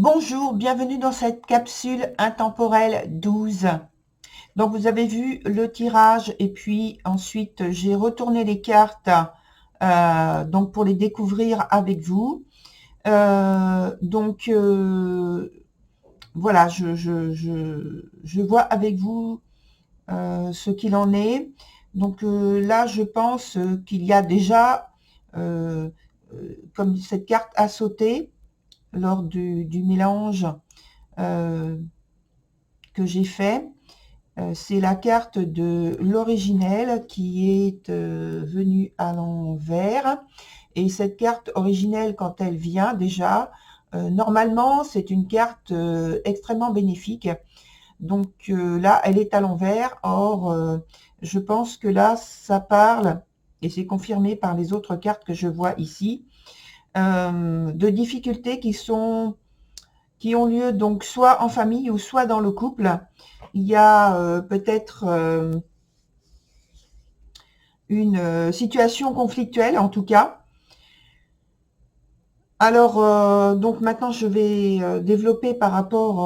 Bonjour, bienvenue dans cette capsule intemporelle 12. Donc vous avez vu le tirage et puis ensuite j'ai retourné les cartes donc pour les découvrir avec vous. Voilà, je vois avec vous ce qu'il en est. Donc là je pense qu'il y a déjà, comme cette carte a sauté lors du mélange euh, que j'ai fait. C'est la carte de l'originel qui est venue à l'envers. Et cette carte originelle, quand elle vient déjà, normalement, c'est une carte extrêmement bénéfique. Donc là, elle est à l'envers. Or, je pense que là, ça parle, et c'est confirmé par les autres cartes que je vois ici, de difficultés qui ont lieu donc soit en famille ou soit dans le couple. Il y a peut-être une situation conflictuelle en tout cas. Alors, donc maintenant je vais développer par rapport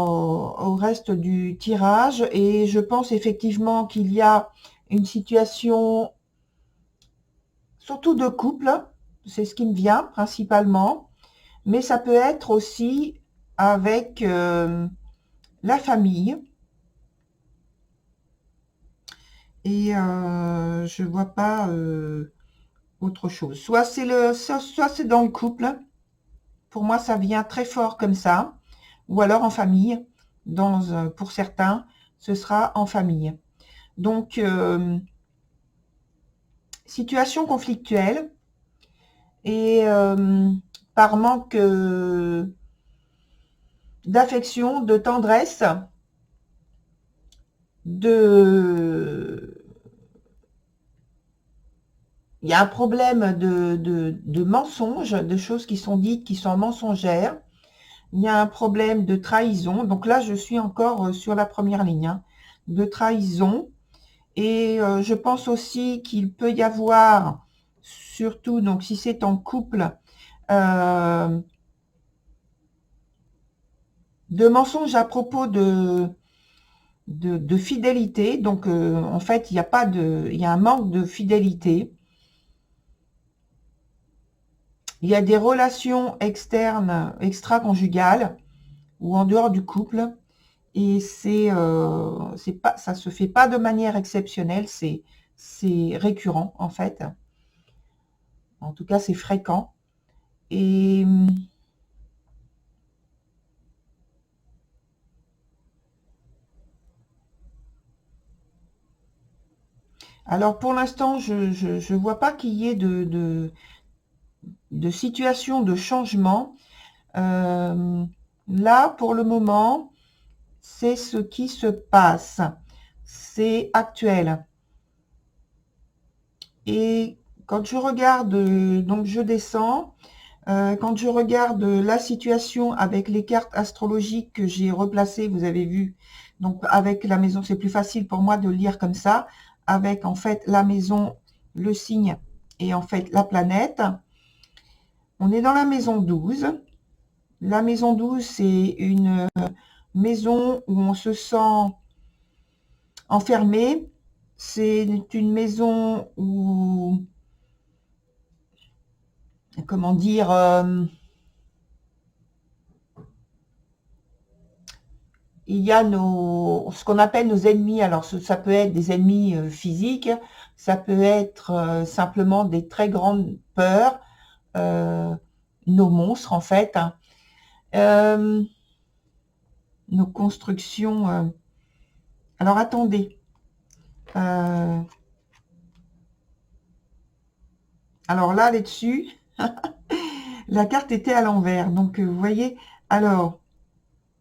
au reste du tirage et je pense effectivement qu'il y a une situation surtout de couple, c'est ce qui me vient principalement, mais ça peut être aussi avec la famille. Et je vois pas autre chose. Soit c'est dans le couple. Pour moi, ça vient très fort comme ça. Ou alors en famille. Pour certains, ce sera en famille. Donc, situation conflictuelle et par manque d'affection, de tendresse, de il y a un problème de mensonges, de choses qui sont dites, qui sont mensongères. Il y a un problème de trahison. Donc là, je suis encore sur la première ligne, hein, de trahison. Et je pense aussi qu'il peut y avoir, surtout donc si c'est en couple, euh, de mensonges à propos de fidélité. Donc en fait, il y a un manque de fidélité. Il y a des relations externes, extra-conjugales ou en dehors du couple. Et c'est pas, ça se fait pas de manière exceptionnelle, c'est récurrent en fait. En tout cas, c'est fréquent. Et alors pour l'instant, je vois pas qu'il y ait de situation de changement. Euh, Là, pour le moment, c'est ce qui se passe. C'est actuel. Et quand je regarde, donc je descends, quand je regarde la situation avec les cartes astrologiques que j'ai replacées, vous avez vu, donc avec la maison, c'est plus facile pour moi de le lire comme ça, avec en fait la maison, le signe et en fait la planète. On est dans la maison 12. La maison 12, c'est une maison où on se sent enfermé. C'est une maison où, comment dire, il y a ce qu'on appelle nos ennemis. Alors, ça peut être des ennemis physiques, ça peut être simplement des très grandes peurs, euh, nos monstres en fait, hein. Euh, nos constructions. Alors, attendez. Euh, alors là, là-dessus, la carte était à l'envers. Donc, vous voyez, alors,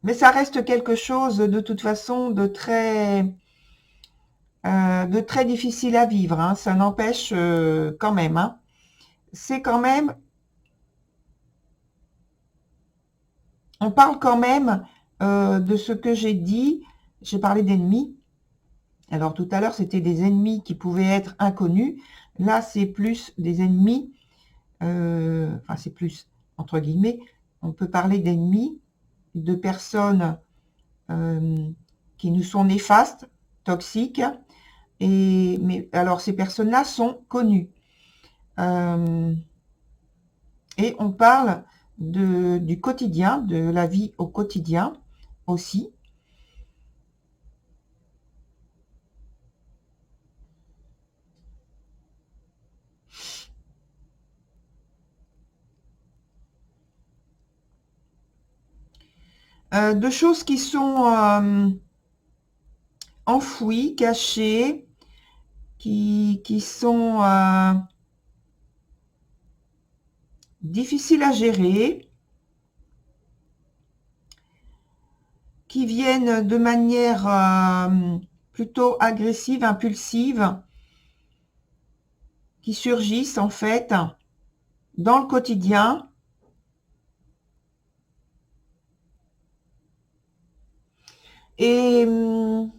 mais ça reste quelque chose de toute façon de très difficile à vivre, hein. Ça n'empêche quand même, hein. C'est quand même, on parle quand même de ce que j'ai dit. J'ai parlé d'ennemis. Alors tout à l'heure, c'était des ennemis qui pouvaient être inconnus. Là, c'est plus des ennemis, enfin c'est plus, entre guillemets, on peut parler d'ennemis de personnes qui nous sont néfastes, toxiques. Mais alors, ces personnes-là sont connues. Et on parle du quotidien, de la vie au quotidien aussi. De choses qui sont enfouies, cachées, qui sont difficiles à gérer, qui viennent de manière plutôt agressive, impulsive, qui surgissent en fait dans le quotidien. Et on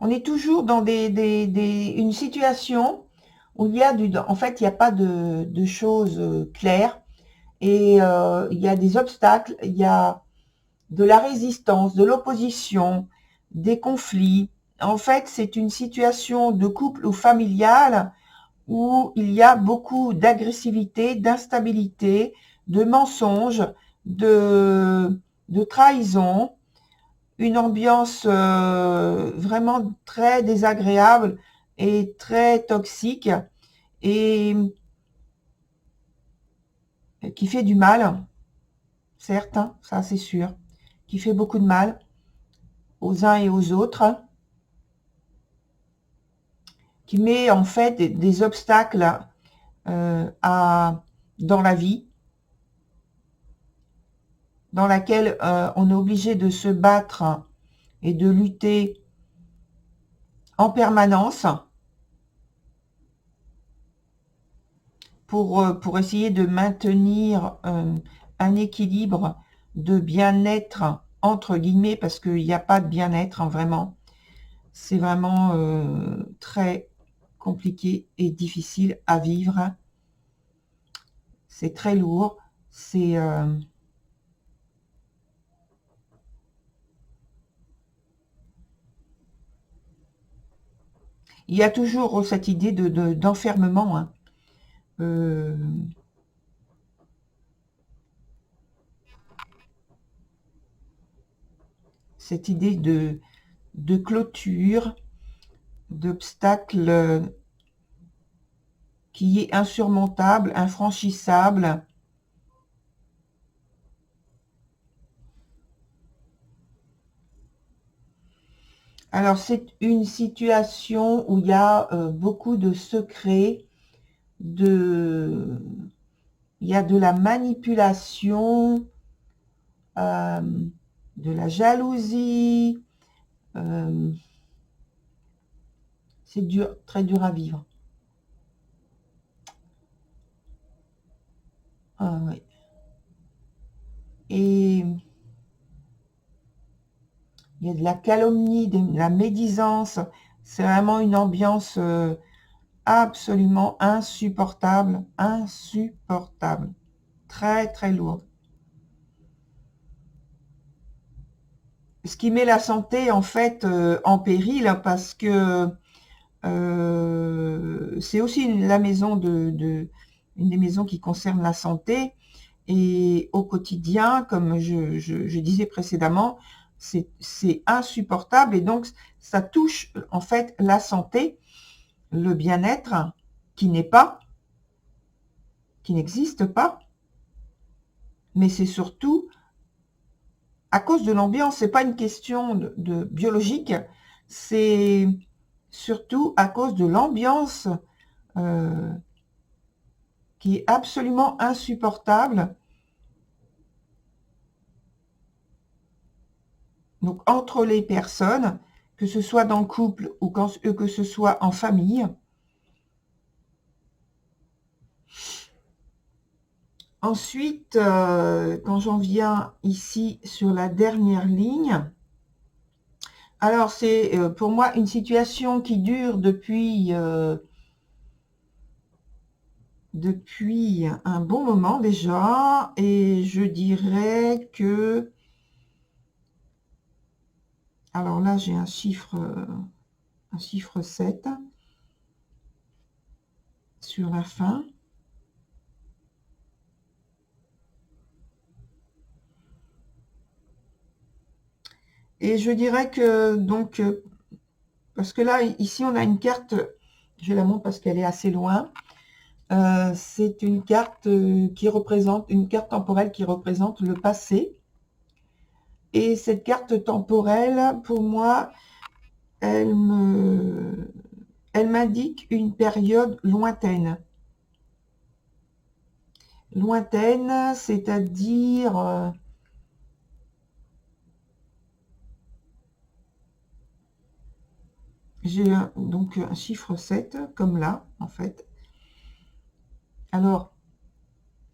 est toujours dans une situation où il y a en fait, il n'y a pas de choses claires et il y a des obstacles, il y a de la résistance, de l'opposition, des conflits. En fait, c'est une situation de couple ou familiale où il y a beaucoup d'agressivité, d'instabilité, de mensonges, de trahison, une ambiance vraiment très désagréable et très toxique et qui fait du mal, certes, hein, ça c'est sûr, qui fait beaucoup de mal aux uns et aux autres, qui met en fait des obstacles dans la vie, dans laquelle on est obligé de se battre et de lutter en permanence pour essayer de maintenir un équilibre de bien-être, entre guillemets, parce qu'il n'y a pas de bien-être, hein, vraiment. C'est vraiment très compliqué et difficile à vivre. C'est très lourd. C'est... Il y a toujours cette idée d'enfermement, hein. Cette idée de clôture, d'obstacle qui est insurmontable, infranchissable. Alors, c'est une situation où il y a beaucoup de secrets, il y a de la manipulation, de la jalousie. C'est dur, très dur à vivre. Ah, oui. Et il y a de la calomnie, de la médisance. C'est vraiment une ambiance absolument insupportable, insupportable. Très, très lourde. Ce qui met la santé, en fait, en péril, hein, parce que c'est aussi la maison une des maisons qui concerne la santé. Et au quotidien, comme je disais précédemment, c'est insupportable. Et donc, ça touche en fait la santé, le bien-être, qui n'existe pas. Mais c'est surtout à cause de l'ambiance. C'est pas une question de biologique, c'est surtout à cause de l'ambiance euh, qui est absolument insupportable. Donc, entre les personnes, que ce soit dans le couple ou que ce soit en famille. Ensuite, quand j'en viens ici sur la dernière ligne, alors c'est pour moi une situation qui dure depuis depuis un bon moment déjà, et je dirais que, alors là j'ai un chiffre 7 sur la fin. Et je dirais que donc, parce que là, ici, on a une carte, je la montre parce qu'elle est assez loin. C'est une carte qui représente, une carte temporelle qui représente le passé. Et cette carte temporelle, pour moi, elle m'indique une période lointaine. Lointaine, c'est-à-dire, j'ai donc un chiffre 7, comme là, en fait. Alors,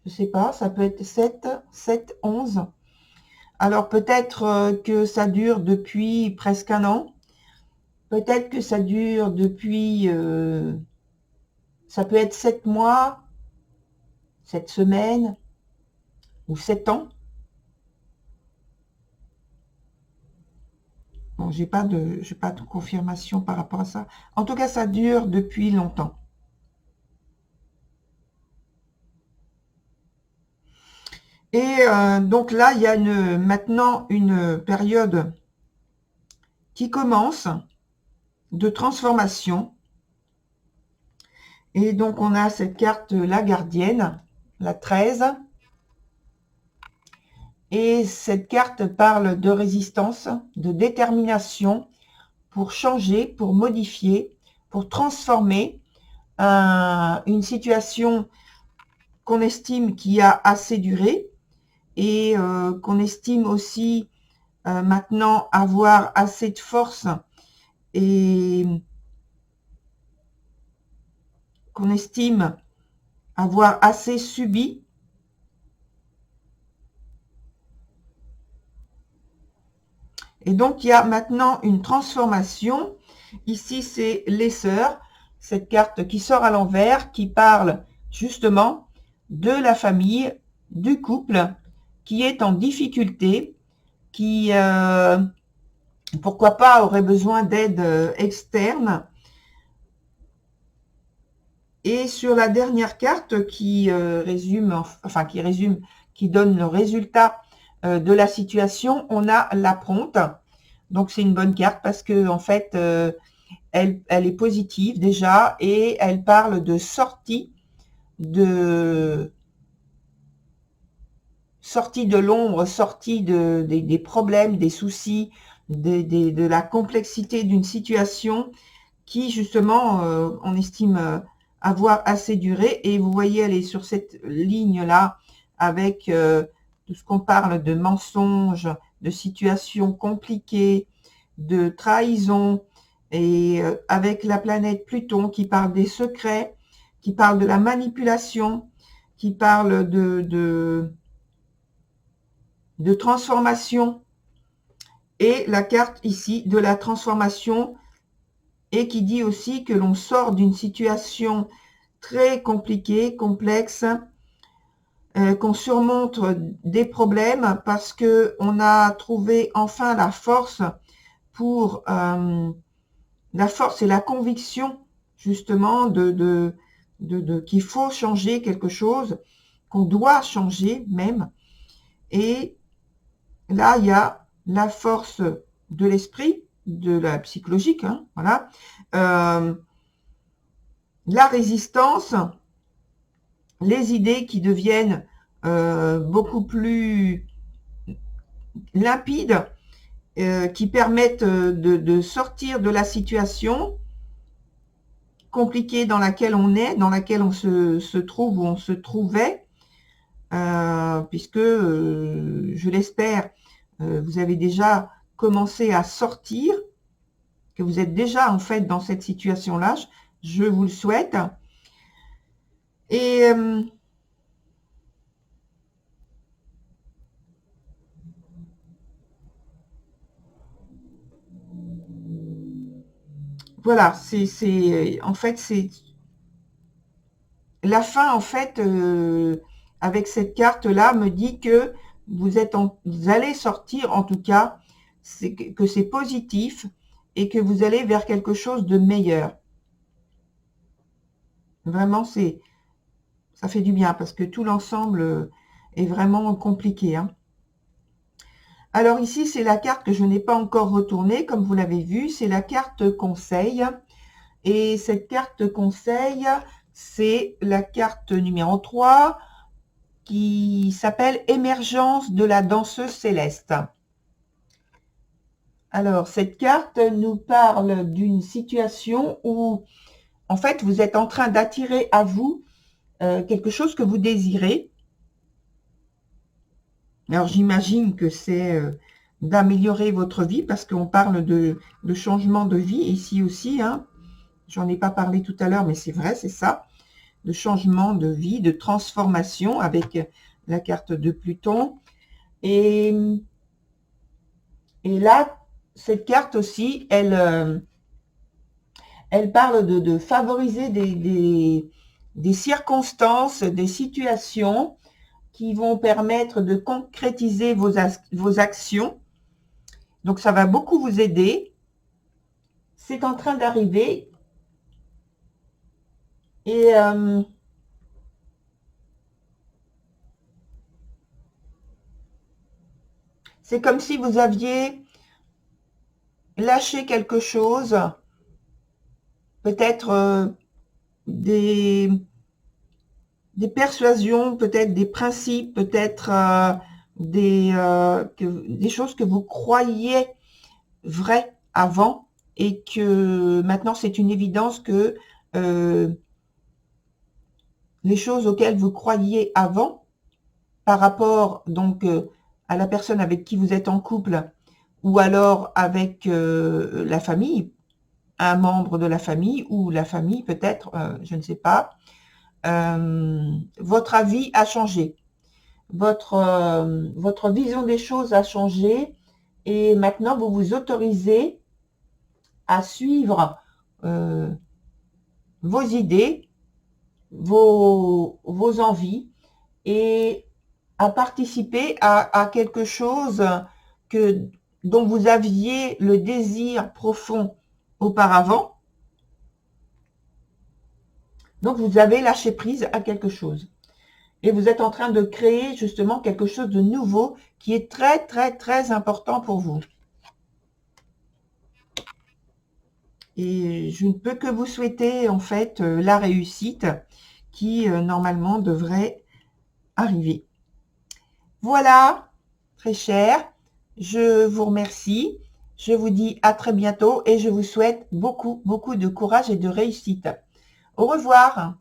je sais pas, ça peut être 7, 11. Alors peut-être que ça dure depuis presque un an. Peut-être que ça dure depuis, ça peut être 7 mois, 7 semaines ou 7 ans. Bon, j'ai pas de confirmation par rapport à ça. En tout cas, ça dure depuis longtemps. Et donc là, il y a maintenant une période qui commence de transformation. Et donc, on a cette carte, la gardienne, la 13. Et cette carte parle de résistance, de détermination pour changer, pour modifier, pour transformer une situation qu'on estime qui a assez duré et qu'on estime aussi maintenant avoir assez de force et qu'on estime avoir assez subi. Et donc, il y a maintenant une transformation. Ici, c'est les sœurs, cette carte qui sort à l'envers, qui parle justement de la famille, du couple, qui est en difficulté, qui, pourquoi pas, aurait besoin d'aide externe. Et sur la dernière carte qui résume, qui donne le résultat de la situation, on a la prompte. Donc c'est une bonne carte parce que en fait, elle est positive déjà et elle parle de sortie de l'ombre, sortie des problèmes, des soucis, de la complexité d'une situation qui justement on estime avoir assez duré. Et vous voyez, elle est sur cette ligne-là avec tout ce qu'on parle de mensonges, de situations compliquées, de trahison, et avec la planète Pluton qui parle des secrets, qui parle de la manipulation, qui parle de transformation, et la carte ici de la transformation, et qui dit aussi que l'on sort d'une situation très compliquée, complexe, qu'on surmonte des problèmes parce que on a trouvé enfin la force pour la force et la conviction justement qu'il faut changer quelque chose, qu'on doit changer même. Et là, il y a la force de l'esprit, de la psychologique, hein, voilà, la résistance, les idées qui deviennent beaucoup plus limpides, qui permettent de sortir de la situation compliquée dans laquelle on est, dans laquelle on se trouve ou on se trouvait, puisque, je l'espère, vous avez déjà commencé à sortir, que vous êtes déjà en fait dans cette situation-là, je vous le souhaite. Et voilà, en fait, la fin, en fait, avec cette carte-là, me dit que vous allez sortir, en tout cas, que c'est positif et que vous allez vers quelque chose de meilleur. Vraiment, ça fait du bien parce que tout l'ensemble est vraiment compliqué, hein. Alors ici, c'est la carte que je n'ai pas encore retournée, comme vous l'avez vu, c'est la carte conseil. Et cette carte conseil, c'est la carte numéro 3 qui s'appelle Émergence de la danseuse céleste. Alors, cette carte nous parle d'une situation où, en fait, vous êtes en train d'attirer à vous quelque chose que vous désirez. Alors, j'imagine que c'est d'améliorer votre vie parce qu'on parle de changement de vie ici aussi, hein. J'en ai pas parlé tout à l'heure, mais c'est vrai, c'est ça. De changement de vie, de transformation avec la carte de Pluton. Et là, cette carte aussi, elle parle de favoriser des circonstances, des situations qui vont permettre de concrétiser vos actions. Donc, ça va beaucoup vous aider. C'est en train d'arriver. Et c'est comme si vous aviez lâché quelque chose, peut-être des persuasions, peut-être des principes, peut-être des choses que vous croyiez vraies avant et que maintenant c'est une évidence que les choses auxquelles vous croyiez avant par rapport donc à la personne avec qui vous êtes en couple ou alors avec la famille, un membre de la famille ou la famille peut-être, je ne sais pas, votre avis a changé, votre vision des choses a changé et maintenant vous vous autorisez à suivre vos idées, vos envies et à participer à quelque chose dont vous aviez le désir profond auparavant. Donc, vous avez lâché prise à quelque chose. Et vous êtes en train de créer justement quelque chose de nouveau qui est très, très, très important pour vous. Et je ne peux que vous souhaiter en fait la réussite qui normalement devrait arriver. Voilà, très cher, je vous remercie. Je vous dis à très bientôt et je vous souhaite beaucoup, beaucoup de courage et de réussite. Au revoir.